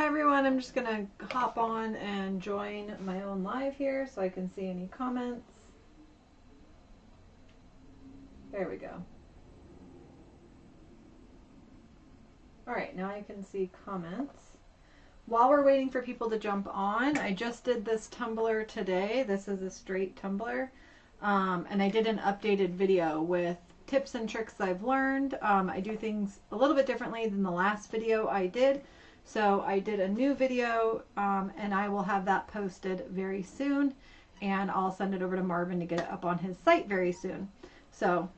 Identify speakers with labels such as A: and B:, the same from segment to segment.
A: Hi everyone, I'm just gonna hop on and join my own live here so I can see any comments. There we go. Alright, now I can see comments. While we're waiting for people to jump on, I just did this tumbler today. This is a straight tumbler. And I did an updated video with tips and tricks I've learned. I do things a little bit differently than the last video I did. So I did a new video and I will have that posted very soon. And I'll send it over to Marvin to get it up on his site very soon. So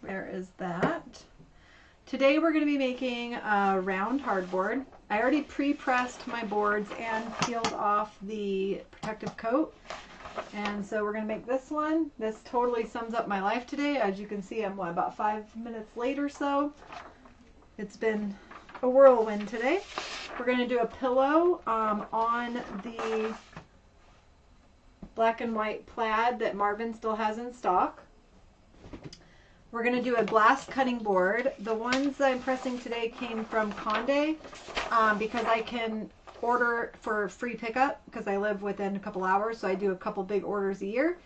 A: there is that. Today we're going to be making a round hardboard. I already pre-pressed my boards and peeled off the protective coat. And so we're going to make this one. This totally sums up my life today. As you can see, I'm about 5 minutes late or so. It's been a whirlwind today. We're going to do a pillow on the black and white plaid that Marvin still has in stock. We're going to do a glass cutting board. The ones that I'm pressing today came from Conde because I can order for free pickup because I live within a couple hours, so I do a couple big orders a year.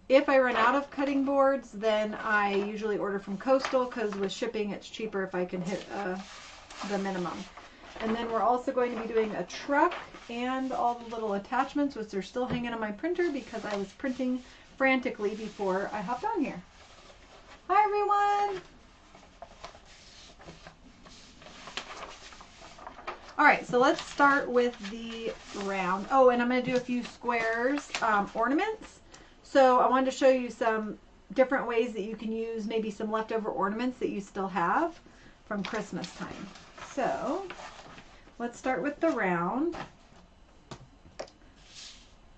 A: If I run out of cutting boards, then I usually order from Coastal because with shipping it's cheaper if I can hit the minimum. And then we're also going to be doing a truck and all the little attachments, which are still hanging on my printer because I was printing frantically before I hopped on here. Hi everyone! Alright, so let's start with the round. Oh, and I'm going to do a few squares, ornaments. So I wanted to show you some different ways that you can use maybe some leftover ornaments that you still have from Christmas time. So let's start with the round.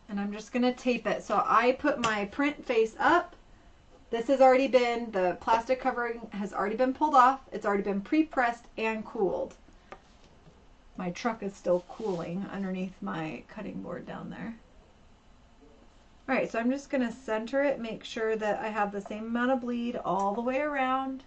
A: And I'm just going to tape it. So I put my print face up. This has already been, the plastic covering has already been pulled off. It's already been pre-pressed and cooled. My truck is still cooling underneath my cutting board down there. Alright, so I'm just going to center it, make sure that I have the same amount of bleed all the way around.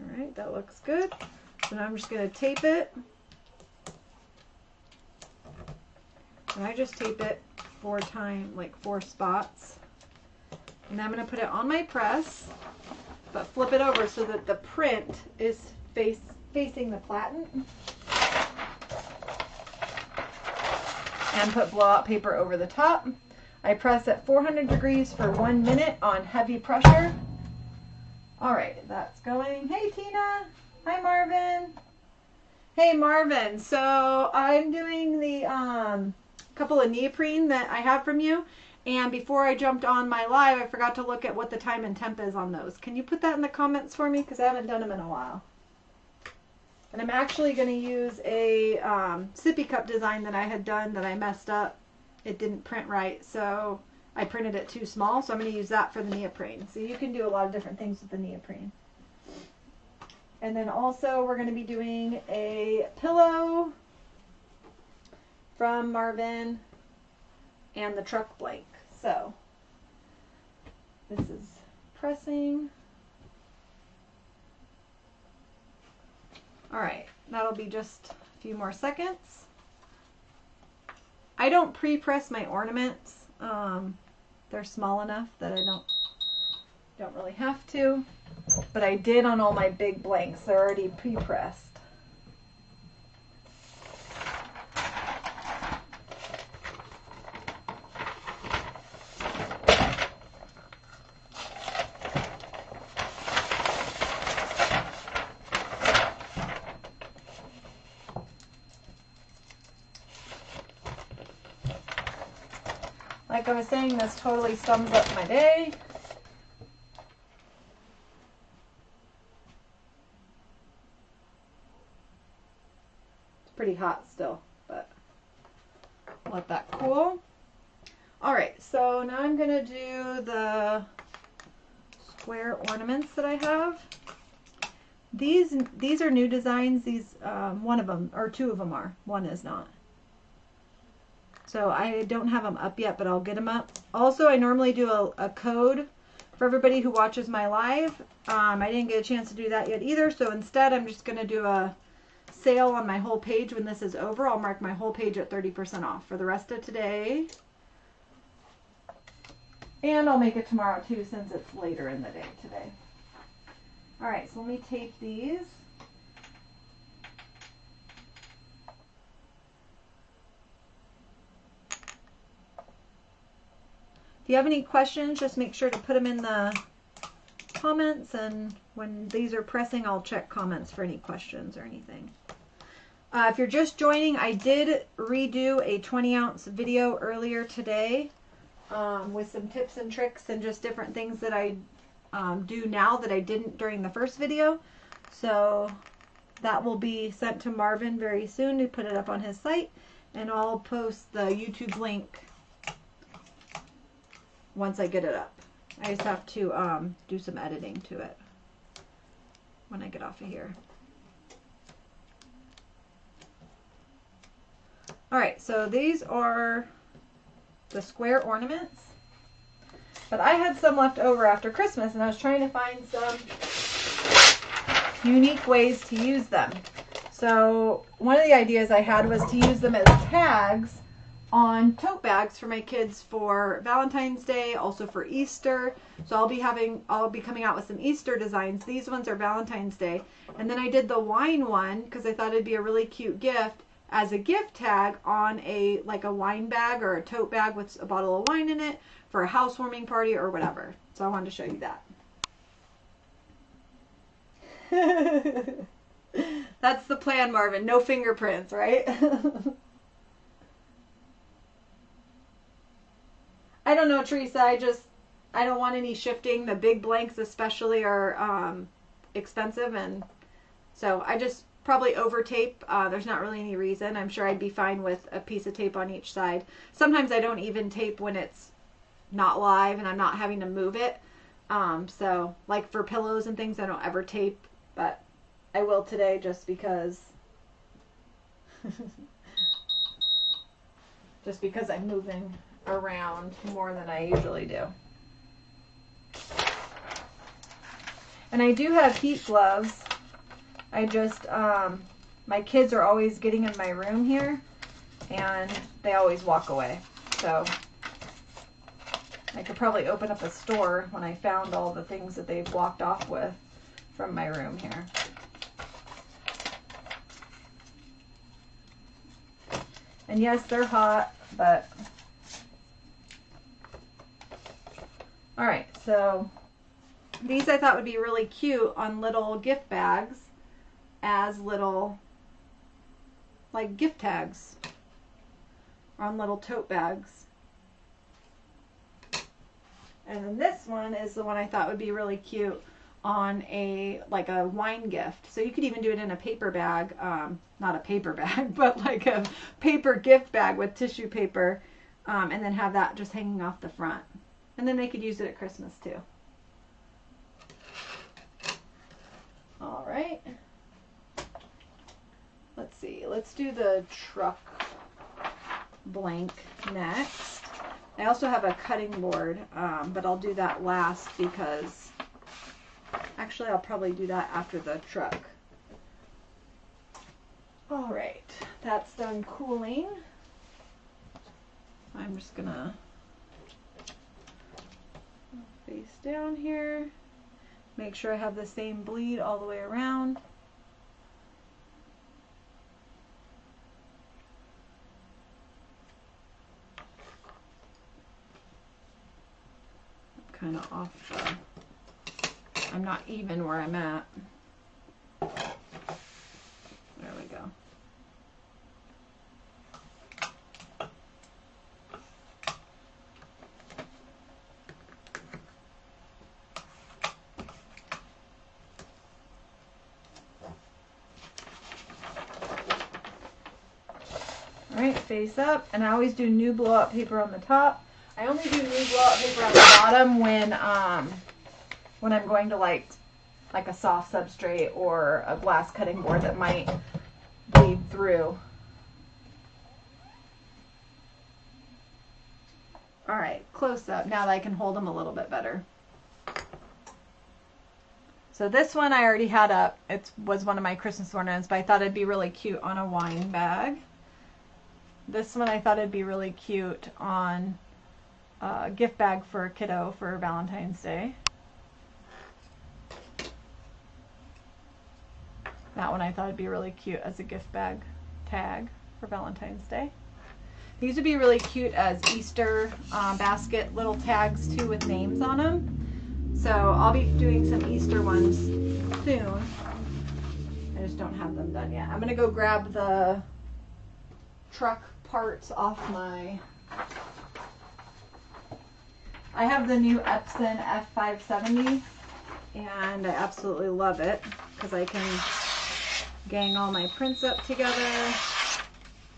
A: Alright, that looks good. So now I'm just going to tape it. And I just tape it 4 spots. And then I'm going to put it on my press, but flip it over so that the print is facing the platen. And put blowout paper over the top. I press at 400 degrees for 1 minute on heavy pressure. Alright, that's going. Hey Tina! Hi Marvin! Hey Marvin, so I'm doing the couple of neoprene that I have from you, and before I jumped on my live I forgot to look at what the time and temp is on those. Can you put that in the comments for me, because I haven't done them in a while. And I'm actually going to use a sippy cup design that I had done that I messed up. It didn't print right, so I printed it too small, so I'm going to use that for the neoprene. So you can do a lot of different things with the neoprene. And then also we're going to be doing a pillow from Marvin and the truck blank. So this is pressing. Alright, that'll be just a few more seconds. I don't pre-press my ornaments. They're small enough that I don't really have to. But I did on all my big blanks. They're already pre-pressed. Like I was saying, this totally sums up my day. It's pretty hot still, but let that cool. Alright, so now I'm going to do the square ornaments that I have. These are new designs. These one of them or two of them are. One is not. So I don't have them up yet, but I'll get them up. Also, I normally do a code for everybody who watches my live. I didn't get a chance to do that yet either, so instead I'm just going to do a sale on my whole page when this is over. I'll mark my whole page at 30% off for the rest of today. And I'll make it tomorrow too, since it's later in the day today. Alright, so let me tape these. If you have any questions, just make sure to put them in the comments, and when these are pressing, I'll check comments for any questions or anything. If you're just joining, I did redo a 20-ounce video earlier today with some tips and tricks and just different things that I do now that I didn't during the first video. So that will be sent to Marvin very soon to put it up on his site, and I'll post the YouTube link once I get it up. I just have to do some editing to it when I get off of here. Alright, so these are the square ornaments. But I had some left over after Christmas, and I was trying to find some unique ways to use them. So one of the ideas I had was to use them as tags on tote bags for my kids for Valentine's Day, also for Easter. So I'll be coming out with some Easter designs. These ones are Valentine's Day. And then I did the wine one because I thought it'd be a really cute gift as a gift tag on a wine bag or a tote bag with a bottle of wine in it for a housewarming party or whatever. So I wanted to show you that. That's the plan, Marvin. No fingerprints, right? I don't know, Teresa. I don't want any shifting. The big blanks especially are expensive, and so I just probably over tape. There's not really any reason. I'm sure I'd be fine with a piece of tape on each side. Sometimes I don't even tape when it's not live and I'm not having to move it. So like for pillows and things, I don't ever tape, but I will today just because I'm moving around more than I usually do. And I do have heat gloves. I just, my kids are always getting in my room here, and they always walk away. So I could probably open up a store when I found all the things that they've walked off with from my room here. And yes, they're hot, but all right, so these I thought would be really cute on little gift bags as little, like, gift tags or on little tote bags. And then this one is the one I thought would be really cute on a wine gift. So you could even do it in a paper bag, not a paper bag, but like a paper gift bag with tissue paper, and then have that just hanging off the front. And then they could use it at Christmas too. All right. Let's see. Let's do the truck blank next. I also have a cutting board, but I'll do that last because actually I'll probably do that after the truck. All right. That's done cooling. I'm just gonna face down here. Make sure I have the same bleed all the way around. I'm kind of off the, I'm not even where I'm at. There we go. Alright, face up, and I always do new blow-up paper on the top. I only do new blow-up paper on the bottom when I'm going to like a soft substrate or a glass cutting board that might bleed through. All right, close up, now that I can hold them a little bit better. So this one I already had up. It was one of my Christmas ornaments, but I thought it'd be really cute on a wine bag. This one I thought it'd be really cute on a gift bag for a kiddo for Valentine's Day. That one I thought it'd be really cute as a gift bag tag for Valentine's Day. These would be really cute as Easter basket little tags too with names on them. So I'll be doing some Easter ones soon. I just don't have them done yet. I'm going to go grab the truck parts off my... I have the new Epson F570 and I absolutely love it because I can gang all my prints up together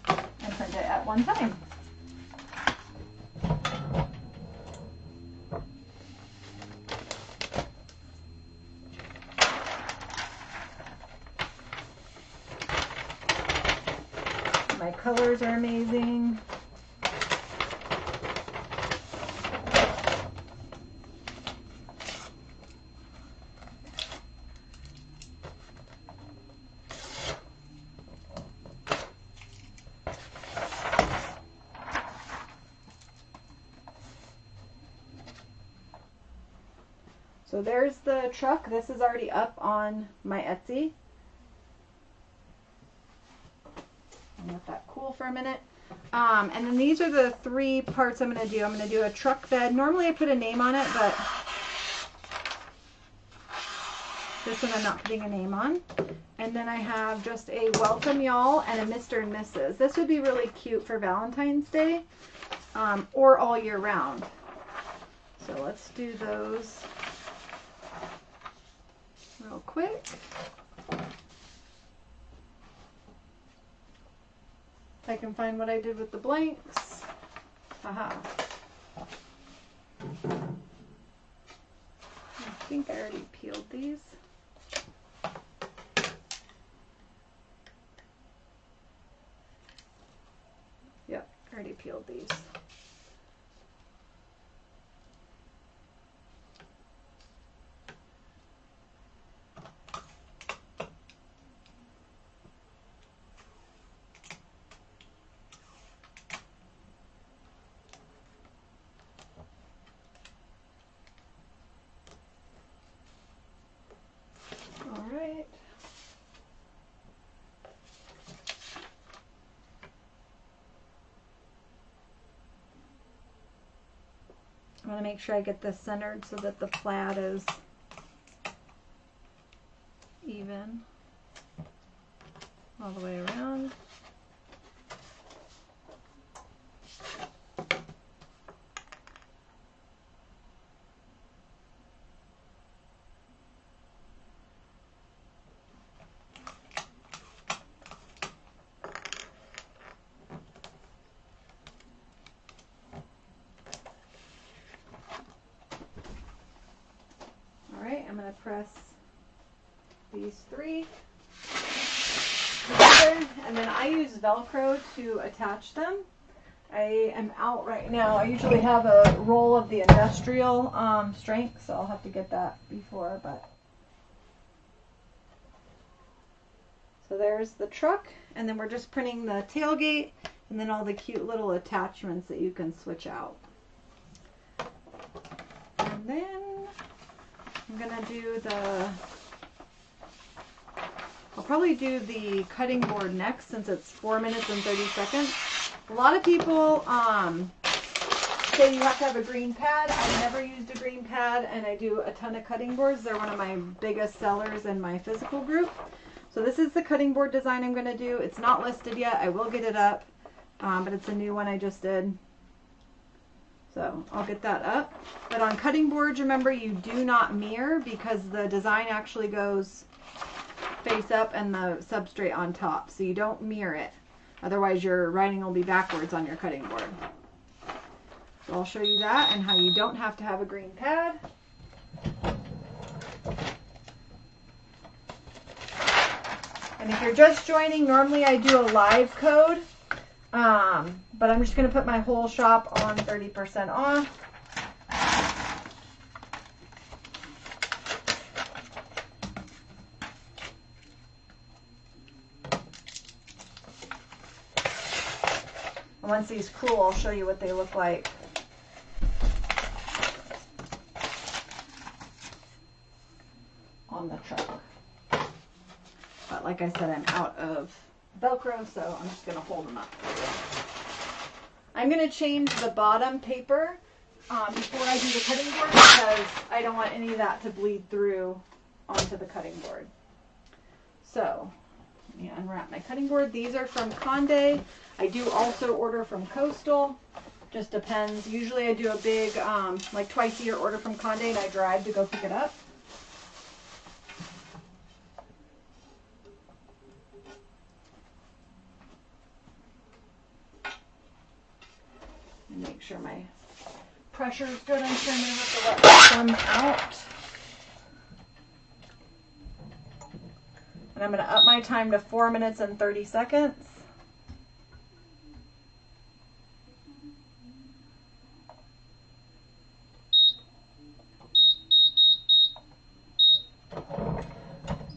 A: and print it at one time. My colors are amazing. So there's the truck. This is already up on my Etsy. Let that cool for a minute. And then these are the 3 parts I'm going to do. I'm going to do a truck bed. Normally I put a name on it, but this one I'm not putting a name on. And then I have just a welcome y'all and a Mr. and Mrs. This would be really cute for Valentine's Day or all year round. So let's do those real quick. If I can find what I did with the blanks. Haha. I think I already peeled these. Yep, I already peeled these. I'm going to make sure I get this centered so that the plaid is even all the way around. I'm going to press these 3 together, and then I use Velcro to attach them. I am out right now. I usually have a roll of the industrial strength, so I'll have to get that before. But so there's the truck, and then we're just printing the tailgate and then all the cute little attachments that you can switch out. And then I'm going to do I'll probably do the cutting board next since it's 4 minutes and 30 seconds. A lot of people say you have to have a green pad. I've never used a green pad, and I do a ton of cutting boards. They're one of my biggest sellers in my physical group. So this is the cutting board design I'm going to do. It's not listed yet. I will get it up, but it's a new one I just did. So I'll get that up. But on cutting boards, remember, you do not mirror because the design actually goes face up and the substrate on top. So you don't mirror it. Otherwise your writing will be backwards on your cutting board. So I'll show you that and how you don't have to have a green pad. And if you're just joining, normally I do a live code. But I'm just going to put my whole shop on 30% off. And once these cool, I'll show you what they look like. On the truck. But like I said, I'm out of Velcro, so I'm just going to hold them up for you. I'm going to change the bottom paper before I do the cutting board because I don't want any of that to bleed through onto the cutting board. So let me unwrap my cutting board. These are from Conde. I do also order from Coastal. Just depends. Usually I do a big, like twice a year order from Conde and I drive to go pick it up. Make sure my pressure is good. I'm sure I'm going to have to let this one out. And I'm going to up my time to 4 minutes and 30 seconds.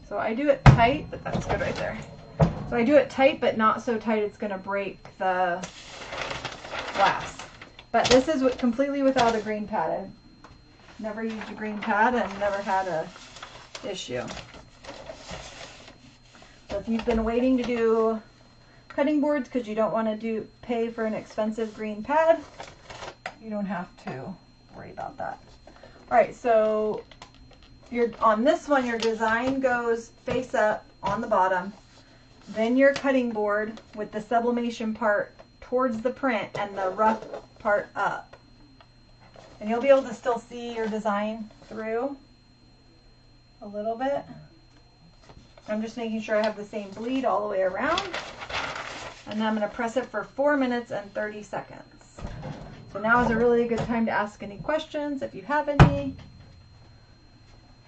A: So I do it tight, but that's good right there. So I do it tight, but not so tight it's going to break the glass. But this is completely without a green pad. I've never used a green pad and never had a issue. So if you've been waiting to do cutting boards because you don't want to pay for an expensive green pad, you don't have to worry about that. All right, so on this one, your design goes face up on the bottom, then your cutting board with the sublimation part towards the print and the rough part up. And you'll be able to still see your design through a little bit. I'm just making sure I have the same bleed all the way around. And then I'm going to press it for 4 minutes and 30 seconds. So now is a really good time to ask any questions if you have any.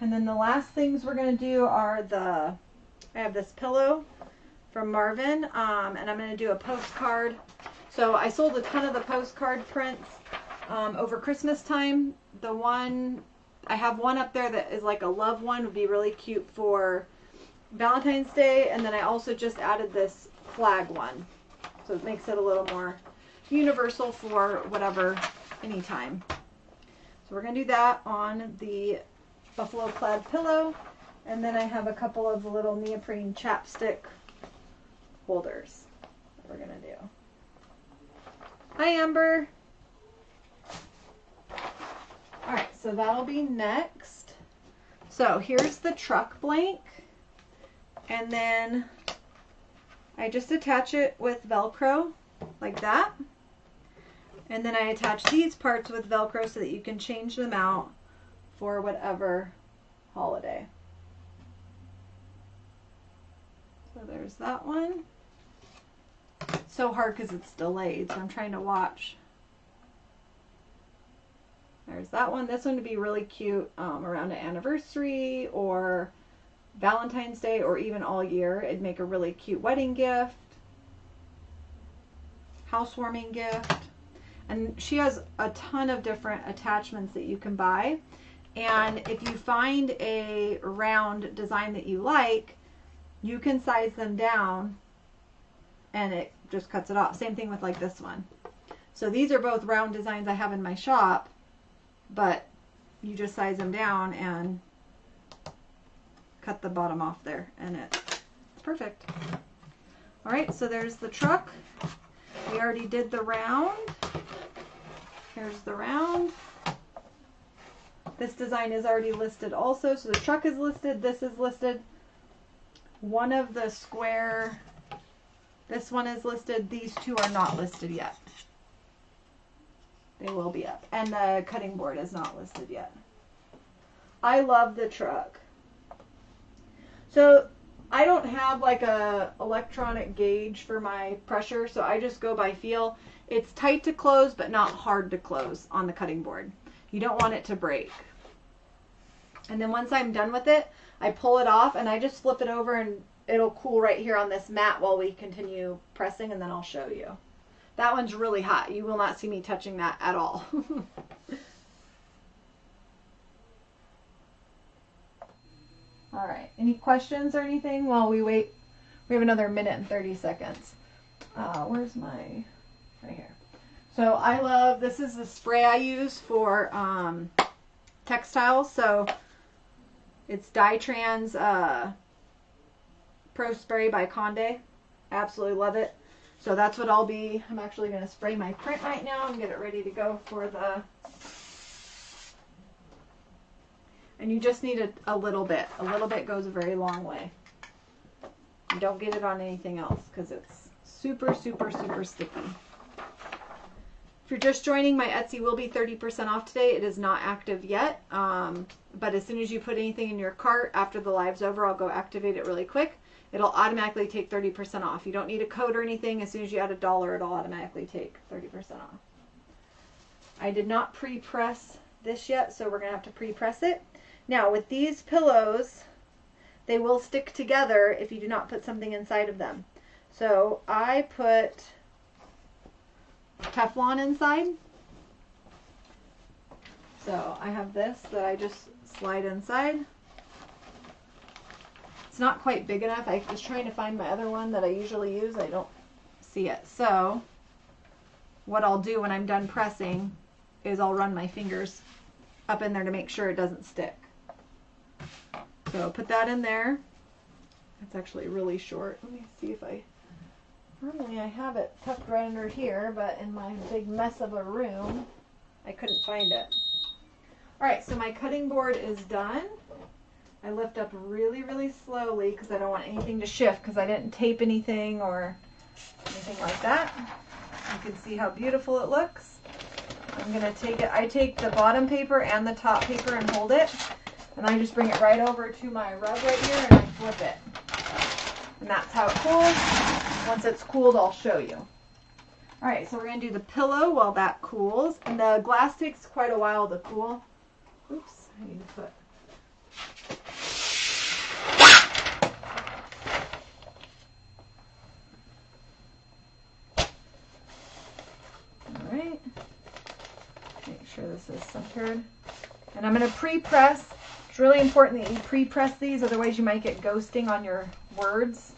A: And then the last things we're going to do are I have this pillow from Marvin, and I'm going to do a postcard. So I sold a ton of the postcard prints over Christmas time. I have one up there that is like a love one, would be really cute for Valentine's Day, and then I also just added this flag one. So it makes it a little more universal for whatever, anytime. So we're going to do that on the buffalo plaid pillow, and then I have a couple of little neoprene chapstick holders that we're going to do. Hi, Amber. All right, so that'll be next. So here's the truck blank, and then I just attach it with Velcro like that, and then I attach these parts with Velcro so that you can change them out for whatever holiday. So there's that one. It's so hard because it's delayed, so I'm trying to watch. There's that one. This one would be really cute around an anniversary or Valentine's Day or even all year. It'd make a really cute wedding gift, housewarming gift. And she has a ton of different attachments that you can buy. And if you find a round design that you like, you can size them down and it just cuts it off. Same thing with like this one. So these are both round designs I have in my shop, but you just size them down and cut the bottom off there and it's perfect. All right, so there's the truck. We already did the round. Here's the round. This design is already listed also. So the truck is listed. This is listed. One of the square, this one is listed. These two are not listed yet. They will be up. And the cutting board is not listed yet. I love the truck. So I don't have like a electronic gauge for my pressure, so I just go by feel. It's tight to close, but not hard to close on the cutting board. You don't want it to break. And then once I'm done with it, I pull it off and I just flip it over and it'll cool right here on this mat while we continue pressing, and then I'll show you. That one's really hot. You will not see me touching that at all. All right, any questions or anything while we wait? We have another minute and 30 seconds. Where's my, right here. So I love, this is the spray I use for textiles. So it's Dytrans Pro Spray by Conde. Absolutely love it. So that's what I'll be, I'm actually going to spray my print right now and get it ready to go for the, and you just need a little bit. A little bit goes a very long way. And don't get it on anything else because it's super, super, super sticky. If you're just joining, my Etsy will be 30% off today. It is not active yet, but as soon as you put anything in your cart after the live's over, I'll go activate it really quick. It'll automatically take 30% off. You don't need a code or anything. As soon as you add $1, it'll automatically take 30% off. I did not pre-press this yet, so we're going to have to pre-press it. Now, with these pillows, they will stick together if you do not put something inside of them. So I put Teflon inside. So I have this that I just slide inside. It's not quite big enough. I was trying to find my other one that I usually use. I don't see it. So what I'll do when I'm done pressing is I'll run my fingers up in there to make sure it doesn't stick. So put that in there. It's actually really short. Let me see if normally I have it tucked right under here, but in my big mess of a room, I couldn't find it. All right, so my cutting board is done. I lift up really, really slowly because I don't want anything to shift because I didn't tape anything or anything like that. You can see how beautiful it looks. I'm going to take it, I take the bottom paper and the top paper and hold it, and I just bring it right over to my rug right here and I flip it. And that's how it cools. Once it's cooled, I'll show you. All right, so we're going to do the pillow while that cools. And the glass takes quite a while to cool. Oops, I need to put... All right. Make sure this is centered. And I'm going to pre-press. It's really important that you pre-press these, otherwise you might get ghosting on your words.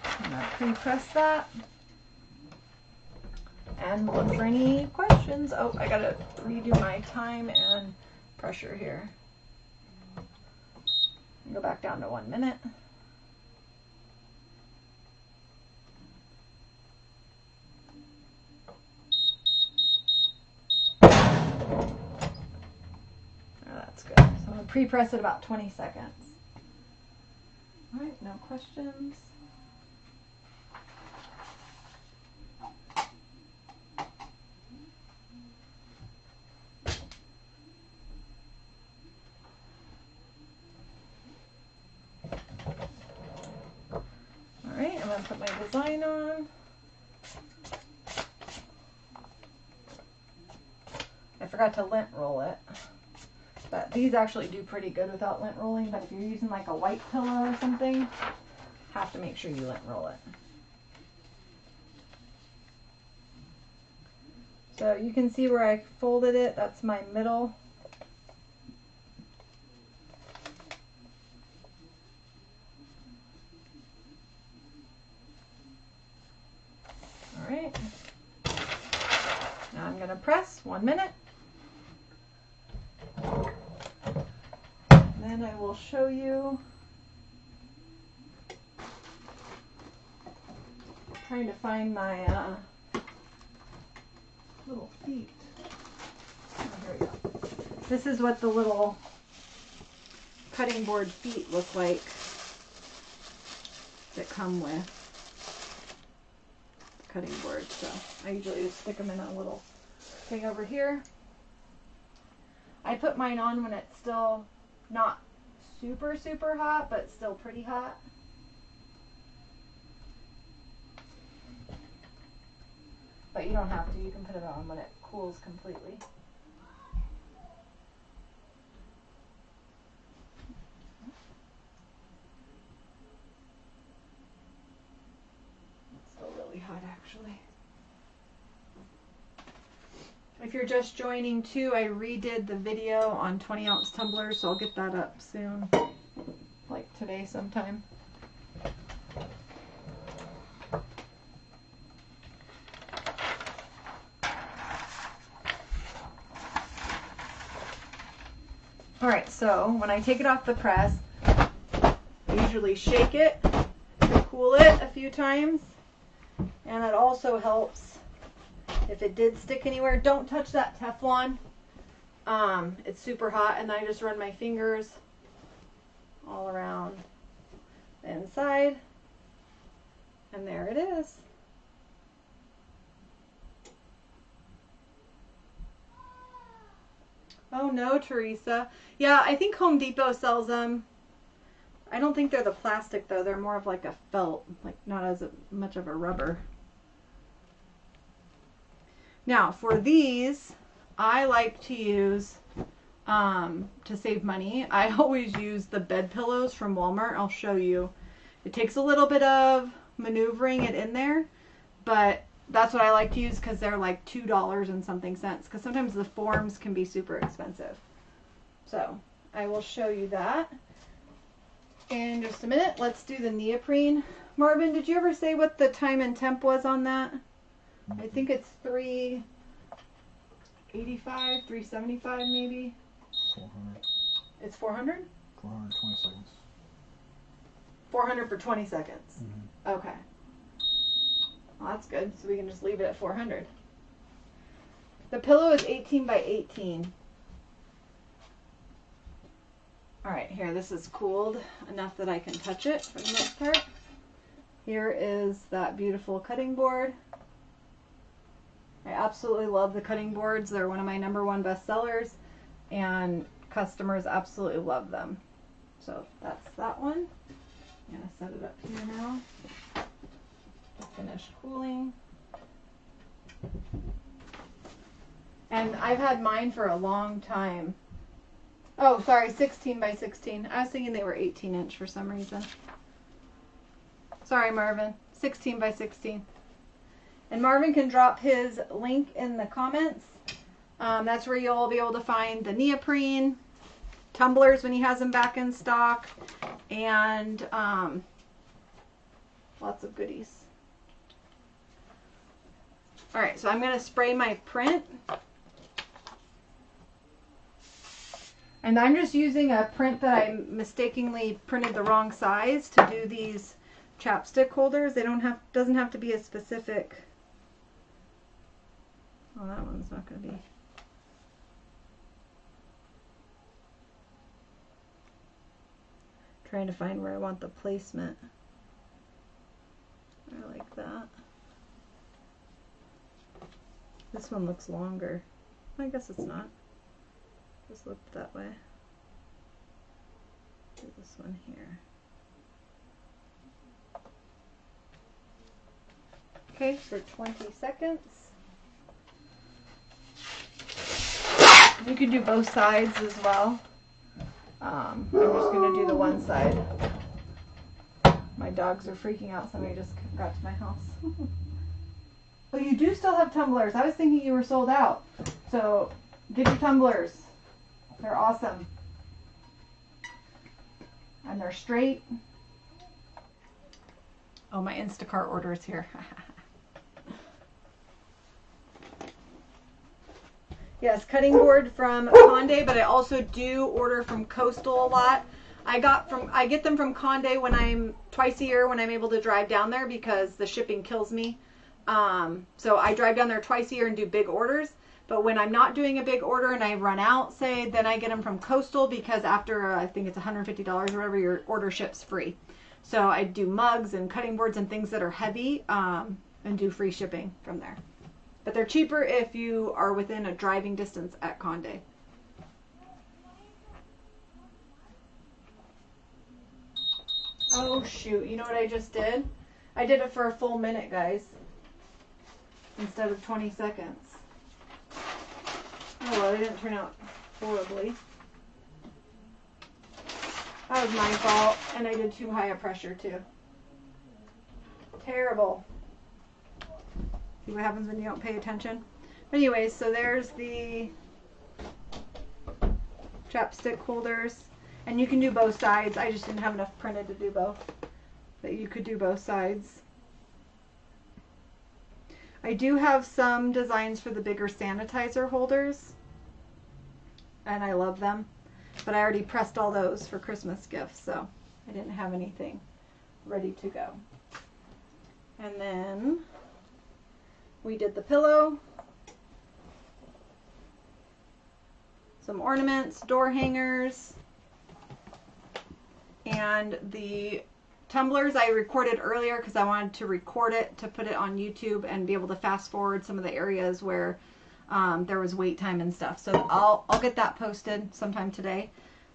A: I'm going to pre-press that. And look for any questions. Oh, I got to redo my time and pressure here. Go back down to 1 minute. That's good. So I'm going to pre-press it about 20 seconds. All right, no questions. All right, I'm going to put my design on. I forgot to lint roll it. But these actually do pretty good without lint rolling, but if you're using like a white pillow or something, have to make sure you lint roll it. So you can see where I folded it, that's my middle. All right. Now I'm going to press 1 minute. And I will show you, trying to find my little feet. Oh, here we go. This is what the little cutting board feet look like that come with the cutting board. So I usually just stick them in a little thing over here. I put mine on when it's still not super, super hot, but still pretty hot. But you don't have to. You can put it on when it cools completely. actually. If you're just joining too, I redid the video on 20-ounce tumblers, so I'll get that up soon, like today sometime. Alright, so when I take it off the press, I usually shake it to cool it a few times, and it also helps if it did stick anywhere. Don't touch that Teflon. It's super hot, and I just run my fingers all around the inside, and there it is. Oh no, Teresa. Yeah, I think Home Depot sells them. I don't think they're the plastic though. They're more of like a felt, like not as much of a rubber. Now for these, I like to use, to save money, I always use the bed pillows from Walmart. I'll show you. It takes a little bit of maneuvering it in there, but that's what I like to use because they're like $2 and something cents, because sometimes the forms can be super expensive. So I will show you that in just a minute. Let's do the neoprene. Marvin, did you ever say what the time and temp was on that? I think it's 385, 375 maybe.
B: 400.
A: It's 400?
B: 420 seconds.
A: 400 for 20 seconds.
B: Mm-hmm.
A: Okay. Well, that's good. So we can just leave it at 400. The pillow is 18 by 18. Alright, here, this is cooled enough that I can touch it for the most part. Here is that beautiful cutting board. I absolutely love the cutting boards. They're one of my #1 bestsellers, and customers absolutely love them. So that's that one. I'm going to set it up here now to finish cooling. And I've had mine for a long time. Oh, sorry, 16 by 16. I was thinking they were 18-inch for some reason. Sorry, Marvin. 16 by 16. And Marvin can drop his link in the comments. That's where you'll be able to find the neoprene tumblers when he has them back in stock, and lots of goodies. Alright, so I'm going to spray my print. And I'm just using a print that I mistakenly printed the wrong size to do these chapstick holders. They doesn't have to be a specific. Oh, that one's not going to be. Trying to find where I want the placement. I like that. This one looks longer. I guess it's not. Just look that way. Do this one here. Okay, for 20 seconds. You can do both sides as well. I'm just going to do the one side. My dogs are freaking out. Somebody just got to my house. Oh, you do still have tumblers. I was thinking you were sold out. So get your tumblers. They're awesome. And they're straight. Oh, my Instacart order is here. Yes, cutting board from Conde, but I also do order from Coastal a lot. I get them from Conde when I'm twice a year when I'm able to drive down there because the shipping kills me. So I drive down there twice a year and do big orders. But when I'm not doing a big order and I run out, say, then I get them from Coastal because after I think it's $150 or whatever, your order ships free. So I do mugs and cutting boards and things that are heavy and do free shipping from there. But they're cheaper if you are within a driving distance at Conde. Oh shoot, you know what I just did? I did it for a full minute, guys, instead of 20 seconds. Oh well, they didn't turn out horribly. That was my fault, and I did too high a pressure too. Terrible. See what happens when you don't pay attention. But anyways, so there's the chapstick holders. And you can do both sides. I just didn't have enough printed to do both. But you could do both sides. I do have some designs for the bigger sanitizer holders. And I love them. But I already pressed all those for Christmas gifts, so I didn't have anything ready to go. And then we did the pillow, some ornaments, door hangers, and the tumblers I recorded earlier because I wanted to record it to put it on YouTube and be able to fast forward some of the areas where there was wait time and stuff. So I'll get that posted sometime today.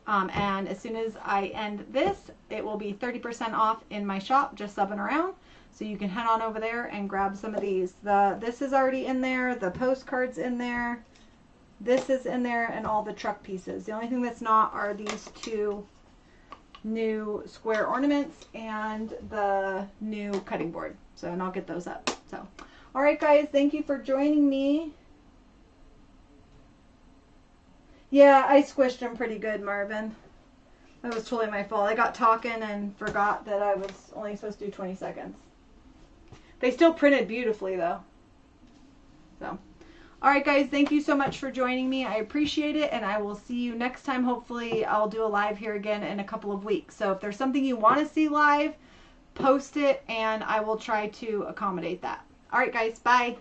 A: And as soon as I end this, it will be 30% off in my shop, just subbing around. So you can head on over there and grab some of these. This is already in there, the postcards in there, this is in there, and all the truck pieces. The only thing that's not are these two new square ornaments and the new cutting board. So, and I'll get those up. So, all right, guys, thank you for joining me. Yeah, I squished them pretty good, Marvin. That was totally my fault. I got talking and forgot that I was only supposed to do 20 seconds. They still printed beautifully, though. So, all right, guys, thank you so much for joining me. I appreciate it, and I will see you next time. Hopefully, I'll do a live here again in a couple of weeks. So if there's something you want to see live, post it, and I will try to accommodate that. All right, guys, bye.